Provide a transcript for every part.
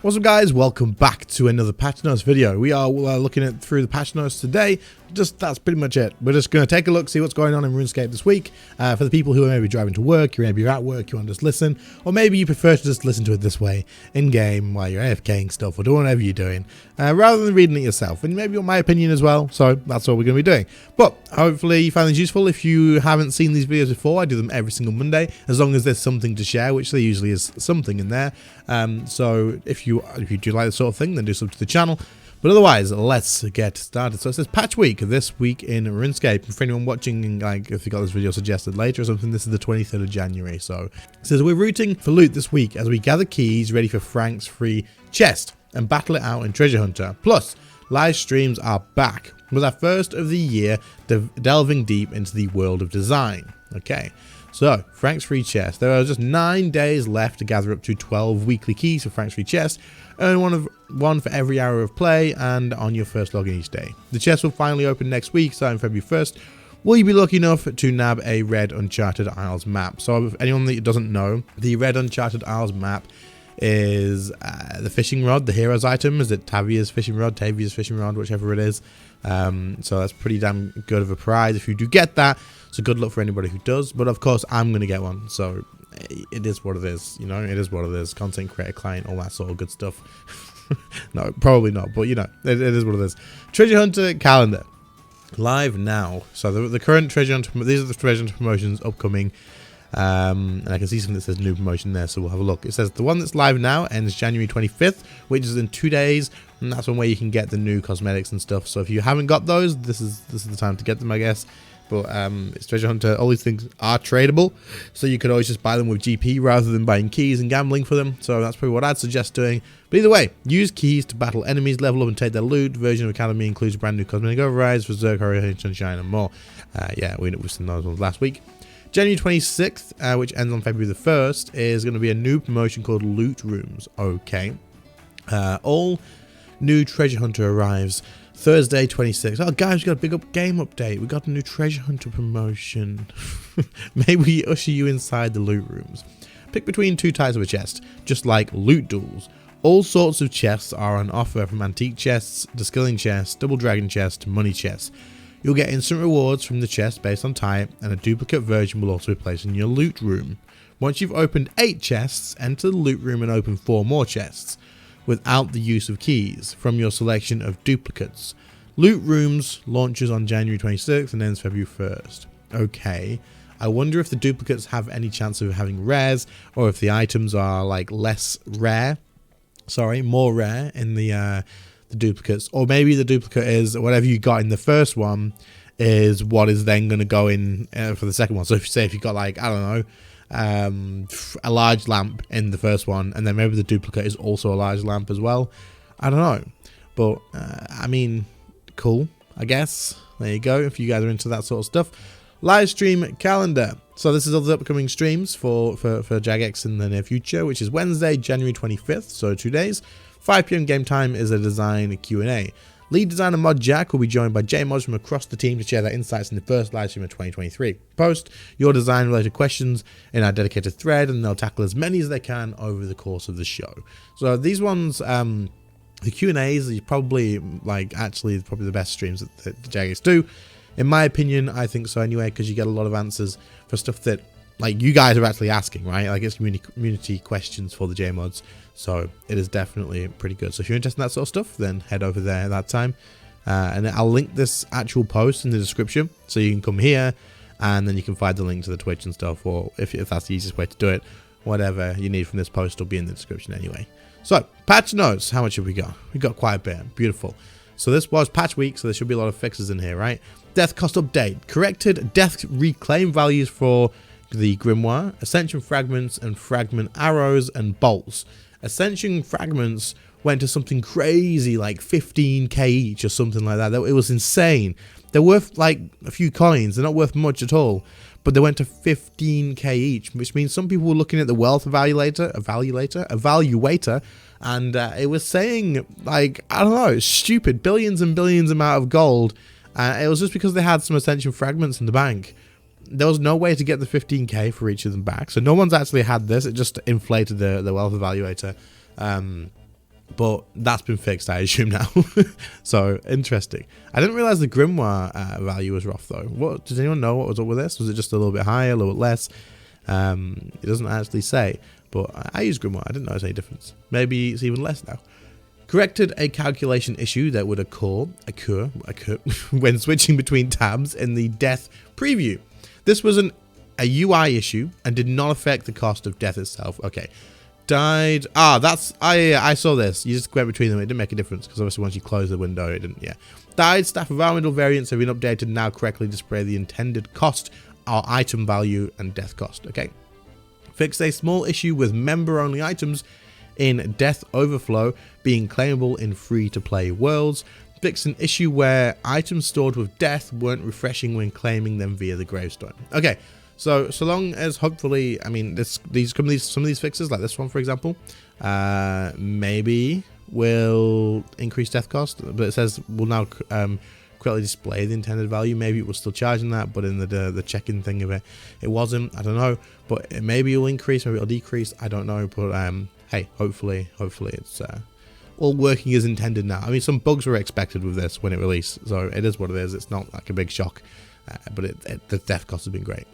What's up guys, welcome back to another patch notes video. We are looking at through the patch notes today. That's pretty much it. We're just going to take a look, see what's going on in RuneScape this week. For the people who are maybe driving to work, maybe you're at work, you want to just listen, or maybe you prefer to just listen to it this way, in-game, while you're AFKing stuff, or doing whatever you're doing, rather than reading it yourself. And maybe you want my opinion as well, so that's what we're going to be doing. But hopefully you find this useful. If you haven't seen these videos before, I do them every single Monday, as long as there's something to share, which there usually is something in there. So if you do like this sort of thing, then do sub to the channel. But otherwise, let's get started. So it says patch week this week in RuneScape. And for anyone watching, like if you got this video suggested later or something, this is the 23rd of January. So it says we're rooting for loot this week as we gather keys ready for Frank's free chest and battle it out in Treasure Hunter. Plus, live streams are back with our first of the year, delving deep into the world of design. Okay. So, Frank's free chest. There are just 9 days left to gather up to 12 weekly keys for Frank's free chest. Earn one for every hour of play and on your first login each day. The chest will finally open next week, starting February 1st. Will you be lucky enough to nab a red Uncharted Isles map? So, if anyone that doesn't know, the red Uncharted Isles map is the fishing rod, the hero's item. Is it Tavia's fishing rod, whichever it is. So that's pretty damn good of a prize if you do get that. So good luck for anybody who does. But of course, I'm going to get one. So it is what it is. You know, it is what it is. Content creator, client, all that sort of good stuff. No, probably not. But you know, it is what it is. Treasure Hunter calendar. Live now. So the current Treasure Hunter, these are the Treasure Hunter promotions upcoming. And I can see something that says new promotion there, so we'll have a look. It says the one that's live now ends January 25th, which is in 2 days, and that's one way you can get the new cosmetics and stuff. So if you haven't got those, this is the time to get them, I guess. But it's Treasure Hunter. All these things are tradable, so you could always just buy them with GP rather than buying keys and gambling for them. So that's probably what I'd suggest doing. But either way, use keys to battle enemies, level up and take their loot. Version of Academy includes brand new cosmetic overrides for Zerg, Horror, Sunshine, and more. Yeah, we've seen those ones last week. January 26th, which ends on February the 1st, is going to be a new promotion called Loot Rooms. Okay. All new Treasure Hunter arrives Thursday 26th. Oh, guys, we got a big game update. We got a new Treasure Hunter promotion. Maybe we usher you inside the Loot Rooms. Pick between 2 types of a chest, just like loot duels. All sorts of chests are on offer, from antique chests to skilling chests, double dragon chests to money chests. You'll get instant rewards from the chest based on type, and a duplicate version will also be placed in your loot room. Once you've opened 8 chests, enter the loot room and open 4 more chests, without the use of keys, from your selection of duplicates. Loot rooms launches on January 26th and ends February 1st. Okay, I wonder if the duplicates have any chance of having rares, or if the items are like more rare in the duplicates, or maybe the duplicate is whatever you got in the first one is what is then going to go in for the second one. So if you got, like, I don't know, a large lamp in the first one, and then maybe the duplicate is also a large lamp as well. I don't know, but I mean, cool, I guess. There you go, if you guys are into that sort of stuff. Live stream calendar. So this is all the upcoming streams for Jagex in the near future, which is Wednesday, January 25th, so 2 days. 5 PM game time is a design Q&A. Lead designer Mod Jack will be joined by J-Mods from across the team to share their insights in the first live stream of 2023. Post your design related questions in our dedicated thread, and they'll tackle as many as they can over the course of the show. So these ones, the Q&As are probably probably the best streams that the Jagex do. In my opinion, I think so anyway, because you get a lot of answers for stuff that, like, you guys are actually asking, right? Like, it's community questions for the J-Mods. So it is definitely pretty good. So if you're interested in that sort of stuff, then head over there at that time. And I'll link this actual post in the description, so you can come here and then you can find the link to the Twitch and stuff, or if that's the easiest way to do it, whatever you need from this post will be in the description anyway. So patch notes, how much have we got? We got quite a bit. Beautiful. So this was patch week, so there should be a lot of fixes in here, right? Death cost update. Corrected death reclaim values for the grimoire, ascension fragments, and fragment arrows and bolts. Ascension fragments went to something crazy like 15k each or something like that. It was insane. They're worth like a few coins. They're not worth much at all, but they went to 15k each, which means some people were looking at the wealth evaluator, and it was saying, like, I don't know, stupid billions and billions amount of gold. It was just because they had some ascension fragments in the bank. There was no way to get the 15k for each of them back, so no one's actually had this. It just inflated the wealth evaluator. but that's been fixed, I assume now. So interesting. I didn't realize the grimoire value was rough though. What does anyone know what was up with this? Was it just a little bit higher, a little bit less? It doesn't actually say, but I use grimoire. I didn't notice any difference.Maybe it's even less now. Corrected a calculation issue that would occur when switching between tabs in the death preview. This was a UI issue and did not affect the cost of death itself. Okay. Died. I saw this. You just went between them. It didn't make a difference because obviously once you close the window, it didn't. Yeah. Died staff environmental variants have been updated and now correctly display the intended cost, our item value, and death cost. Okay. Fixed a small issue with member-only items in Death Overflow being claimable in free-to-play worlds. Fixed an issue where items stored with death weren't refreshing when claiming them via the gravestone. Okay, so long as hopefully, I mean, some of these fixes, like this one for example, maybe will increase death cost, but it says will now correctly display the intended value. Maybe it was still charging that, but in the check-in thing of it, it wasn't. I don't know, but maybe it'll increase, maybe it'll decrease. I don't know, but hey, hopefully it's all working as intended now. I mean, some bugs were expected with this when it released, so it is what it is. It's not like a big shock, but the death cost has been great.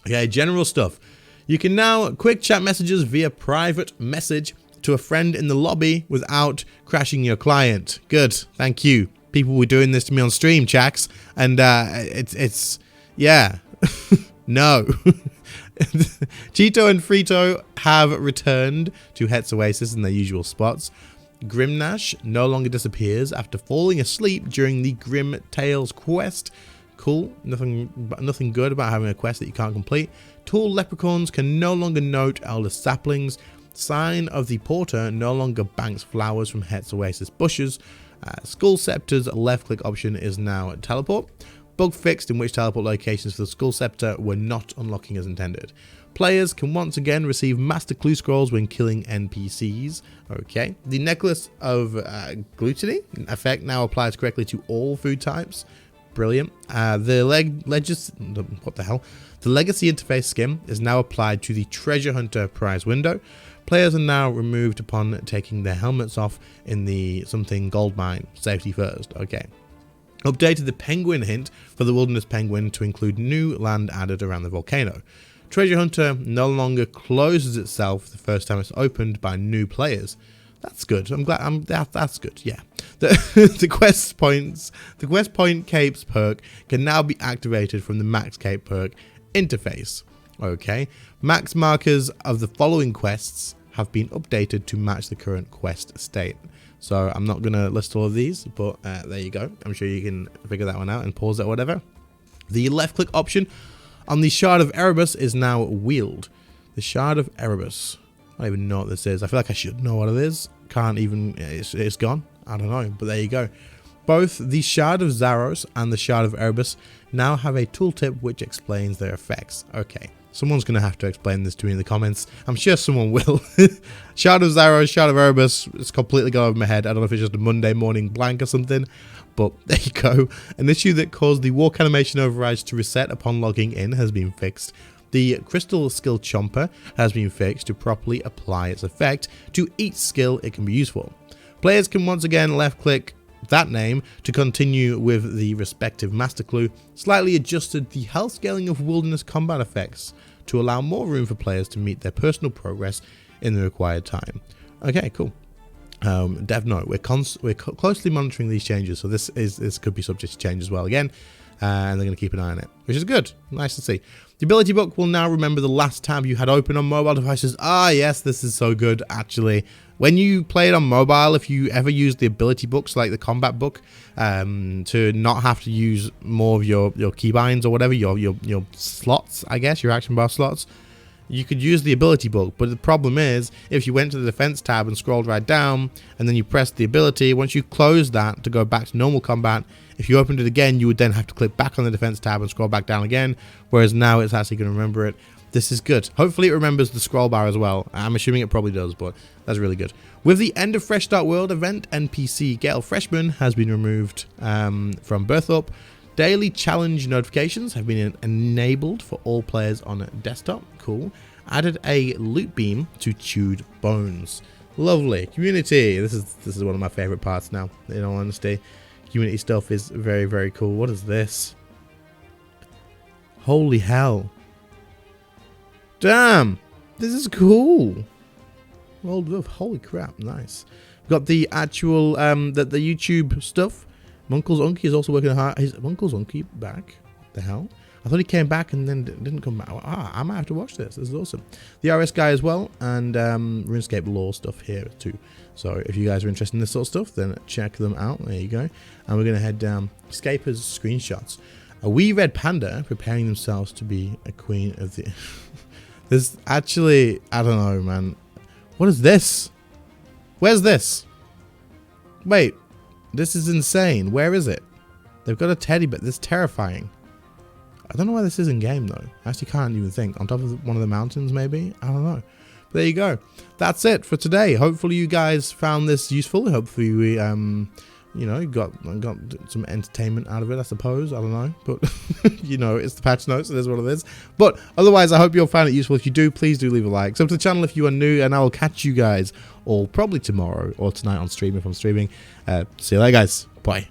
Okay, general stuff. You can now quick chat messages via private message to a friend in the lobby without crashing your client. Good, thank you. People were doing this to me on stream, Chax, and it's yeah, no. Cheeto and Frito have returned to Het's Oasis in their usual spots. Grimnash no longer disappears after falling asleep during the Grim Tales quest. Cool, nothing good about having a quest that you can't complete. Tall leprechauns can no longer note elder saplings. Sign of the Porter no longer banks flowers from Het's Oasis bushes. Skull Scepter's left click option is now teleport. Bug fixed in which teleport locations for the Skull Scepter were not unlocking as intended. Players can once again receive Master Clue Scrolls when killing NPCs. Okay. The Necklace of Gluttony effect now applies correctly to all food types. Brilliant. The Legacy Interface skin is now applied to the Treasure Hunter prize window. Players are now removed upon taking their helmets off in the something gold mine. Safety first. Okay. Updated the penguin hint for the wilderness penguin to include new land added around the volcano. Treasure Hunter no longer closes itself the first time it's opened by new players. That's good. I'm glad. That's good. Yeah. The quest point capes perk can now be activated from the max cape perk interface. Okay. Max markers of the following quests have been updated to match the current quest state. So I'm not going to list all of these, but there you go. I'm sure you can figure that one out and pause it or whatever. The left click option on the Shard of Erebus is now wheeled. The Shard of Erebus. I don't even know what this is. I feel like I should know what it is. Can't even, it's gone. I don't know, but there you go. Both the Shard of Zaros and the Shard of Erebus now have a tooltip which explains their effects. Okay. Someone's going to have to explain this to me in the comments. I'm sure someone will. Shard of Zaros, Shard of Erebus, it's completely gone over my head. I don't know if it's just a Monday morning blank or something, but there you go. An issue that caused the walk animation overrides to reset upon logging in has been fixed. The Crystal Skill Chomper has been fixed to properly apply its effect to each skill it can be used for. Players can once again left-click that name to continue with the respective master clue. Slightly adjusted the health scaling of wilderness combat effects to allow more room for players to meet their personal progress in the required time. Okay, cool. Dev note: we're closely monitoring these changes, so this could be subject to change as well again, and they're going to keep an eye on it, which is good. Nice to see. The ability book will now remember the last tab you had open on mobile devices. Ah, yes, this is so good, actually. When you play it on mobile, if you ever use the ability books, like the combat book, to not have to use more of your keybinds or whatever, your slots, I guess, your action bar slots, you could use the ability book. But the problem is, if you went to the defense tab and scrolled right down, and then you pressed the ability, once you close that to go back to normal combat, if you opened it again, you would then have to click back on the defense tab and scroll back down again, whereas now it's actually going to remember it. This is good. Hopefully it remembers the scroll bar as well. I'm assuming it probably does, but that's really good. With the end of Fresh Start World event, NPC Gale Freshman has been removed from Birth Up. Daily challenge notifications have been enabled for all players on desktop. Cool. Added a loot beam to Chewed Bones. Lovely. Community. This is one of my favorite parts now, in all honesty. Community stuff is very, very cool. What is this? Holy hell. Damn. This is cool. Old Wolf. Holy crap. Nice. We've got the actual, the YouTube stuff. Munkle's Unky is also working hard. Is Munkle's Unky back? What the hell? I thought he came back and then didn't come back. I might have to watch this. This is awesome. The RS guy as well, and RuneScape lore stuff here too. So if you guys are interested in this sort of stuff, then check them out. There you go. And we're going to head down. Escapers screenshots. A wee red panda preparing themselves to be a queen of the... There's actually... I don't know, man. What is this? Where's this? Wait. This is insane. Where is it? They've got a teddy bear. This is terrifying. I don't know why this is in game though. I actually can't even think. On top of one of the mountains maybe? I don't know. But there you go. That's it for today. Hopefully you guys found this useful. Hopefully we you know, got some entertainment out of it, I suppose. I don't know. But you know, it's the patch notes, it is what it is. But otherwise I hope you'll find it useful. If you do, please do leave a like. Sub to the channel if you are new, and I will catch you guys all probably tomorrow or tonight on stream if I'm streaming. See you later guys. Bye.